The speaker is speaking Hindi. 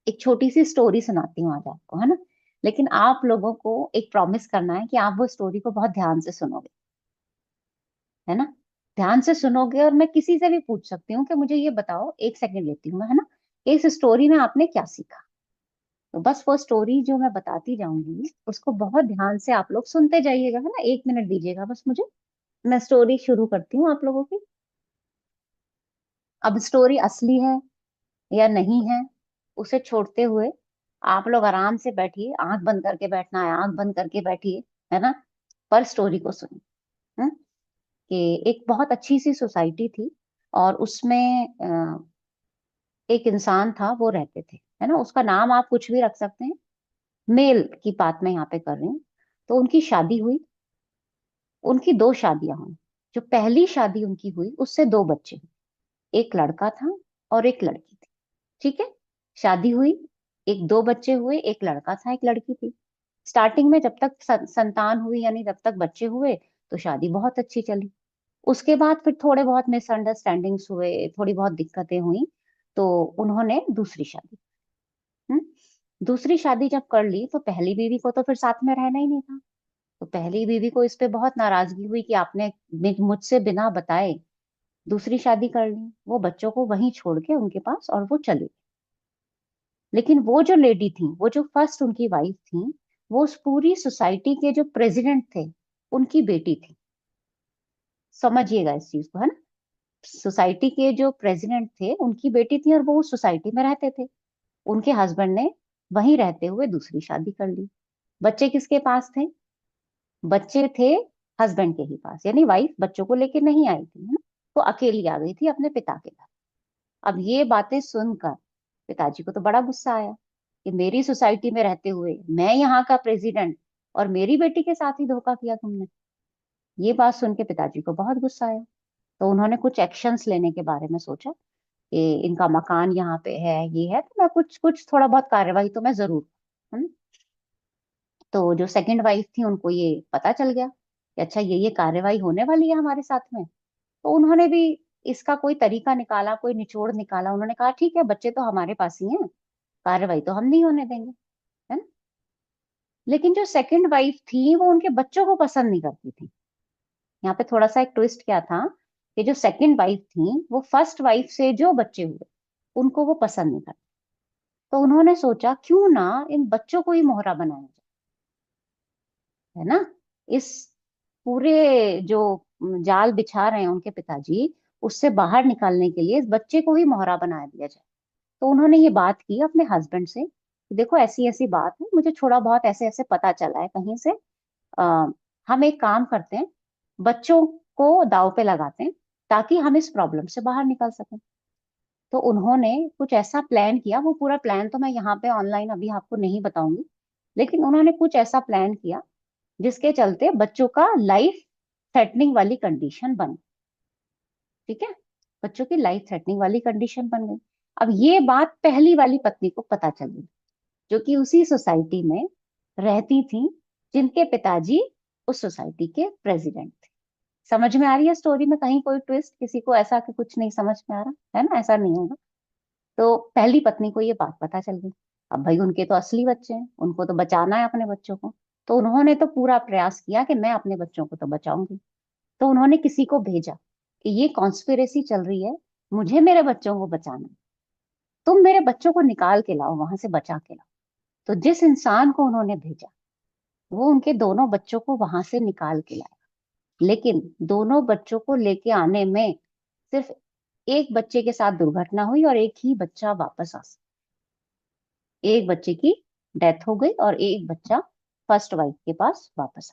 एक छोटी सी स्टोरी सुनाती हूँ आज आपको, है ना। लेकिन आप लोगों को एक प्रॉमिस करना है कि आप वो स्टोरी को बहुत ध्यान से सुनोगे, है ना। ध्यान से सुनोगे और मैं किसी से भी पूछ सकती हूँ कि मुझे ये बताओ, 1 सेकंड लेती हूँ मैं, है ना, कि इस स्टोरी में आपने क्या सीखा। तो बस वो स्टोरी जो मैं बताती जाऊंगी उसको बहुत ध्यान से आप लोग सुनते जाइएगा, है ना। 1 मिनट दीजिएगा बस मुझे। मैं स्टोरी शुरू करती हूँ आप लोगों की। अब स्टोरी असली है या नहीं है उसे छोड़ते हुए आप लोग आराम से बैठिए, आंख बंद करके बैठना है, आंख बंद करके बैठिए, है ना। पर स्टोरी को सुनिए। हम्म? कि एक बहुत अच्छी सी सोसाइटी थी और उसमें एक इंसान था, वो रहते थे, है ना। उसका नाम आप कुछ भी रख सकते हैं। मेल की बात मैं यहाँ पे कर रही हूँ। तो उनकी शादी हुई। उनकी 2 शादियां हुई। जो पहली शादी उनकी हुई उससे 2 बच्चे हुए। एक लड़का था और एक लड़की थी। ठीक है। शादी हुई, एक 2 बच्चे हुए, एक लड़का था, एक लड़की थी। स्टार्टिंग में जब तक संतान हुई, यानी जब तक बच्चे हुए, तो शादी बहुत अच्छी चली। उसके बाद फिर थोड़े बहुत मिसअंडरस्टैंडिंग्स हुए, थोड़ी बहुत दिक्कतें हुई। तो उन्होंने दूसरी शादी। हम्म? दूसरी शादी जब कर ली तो पहली बीवी को तो फिर साथ में रहना ही नहीं था। तो पहली बीवी को इस पे बहुत नाराजगी हुई कि आपने मुझसे बिना बताए दूसरी शादी कर ली। वो बच्चों को वहीं छोड़ के उनके पास और वो चली। लेकिन वो जो लेडी थी, वो जो फर्स्ट उनकी वाइफ थी, वो उस पूरी सोसाइटी के जो प्रेसिडेंट थे, उनकी बेटी थी। समझिएगा इस चीज को, है ना। सोसाइटी के जो प्रेसिडेंट थे उनकी बेटी थी और वो उस सोसाइटी में रहते थे। उनके हस्बैंड ने वहीं रहते हुए दूसरी शादी कर ली। बच्चे किसके पास थे? बच्चे थे हस्बैंड के ही पास, यानी वाइफ बच्चों को लेके नहीं आई थी, है ना। वो अकेली आ गई थी अपने पिता के घर। अब ये बातें सुनकर पिताजी को तो बड़ा गुस्सा आया कि मेरी सोसाइटी में रहते हुए मैं यहाँ का प्रेसिडेंट और मेरी बेटी के साथ ही धोखा किया तुमने। ये बात सुन के पिताजी को बहुत गुस्सा आया। तो उन्होंने कुछ एक्शंस लेने के बारे में सोचा कि इनका मकान यहाँ पे है, ये है, तो मैं कुछ कुछ थोड़ा बहुत कार्यवाही तो मैं जरूर। है। तो जो सेकंड वाइफ थी उनको ये पता चल गया कि अच्छा ये कार्यवाही होने वाली है हमारे साथ में। तो उन्होंने भी इसका कोई तरीका निकाला, कोई निचोड़ निकाला। उन्होंने कहा ठीक है, बच्चे तो हमारे पास ही हैं, कार्रवाई तो हम नहीं होने देंगे, है ना। लेकिन जो सेकंड वाइफ थी वो उनके बच्चों को पसंद नहीं करती थी। यहाँ पे थोड़ा सा एक ट्विस्ट क्या था कि जो सेकंड वाइफ थी वो फर्स्ट वाइफ से जो बच्चे हुए उनको वो पसंद नहीं करती। तो उन्होंने सोचा क्यों ना इन बच्चों को ही मोहरा बनाया जाए, है ना। इस पूरे जो जाल बिछा रहे हैं उनके पिताजी, उससे बाहर निकालने के लिए इस बच्चे को ही मोहरा बना दिया जाए। तो उन्होंने ये बात की अपने हस्बैंड से कि देखो ऐसी ऐसी बात है, मुझे थोड़ा बहुत ऐसे ऐसे पता चला है कहीं से। आ, हम एक काम करते हैं, बच्चों को दाव पे लगाते हैं ताकि हम इस प्रॉब्लम से बाहर निकल सकें। तो उन्होंने कुछ ऐसा प्लान किया, वो पूरा प्लान तो मैं यहाँ पे ऑनलाइन अभी आपको नहीं बताऊंगी। लेकिन उन्होंने कुछ ऐसा प्लान किया जिसके चलते बच्चों का लाइफ थ्रेटनिंग वाली कंडीशन बन। ठीक है। बच्चों की लाइफ थ्रेटनिंग वाली कंडीशन बन गई। अब ये बात पहली वाली पत्नी को पता चल गई, जो कि उसी सोसाइटी में रहती थी, जिनके पिताजी उस सोसाइटी के प्रेसिडेंट थे। समझ में आ रही है स्टोरी में कहीं कोई ट्विस्ट? किसी को ऐसा कि कुछ नहीं समझ में आ रहा है ना, ऐसा नहीं होगा। तो पहली पत्नी को ये बात पता चल गई। अब भाई उनके तो असली बच्चे हैं, उनको तो बचाना है अपने बच्चों को। तो उन्होंने तो पूरा प्रयास किया कि मैं अपने बच्चों को तो बचाऊंगी। तो उन्होंने किसी को भेजा कि ये कॉन्स्पिरेसी चल रही है, मुझे मेरे बच्चों को बचाना है, तुम मेरे बच्चों को निकाल के लाओ, वहां से बचा के लाओ। तो जिस इंसान को उन्होंने भेजा वो उनके दोनों बच्चों को वहां से निकाल के लाया। लेकिन दोनों बच्चों को लेके आने में सिर्फ एक बच्चे के साथ दुर्घटना हुई और एक ही बच्चा वापस आ सका। एक बच्चे की डेथ हो गई और एक बच्चा फर्स्ट वाइफ के पास वापस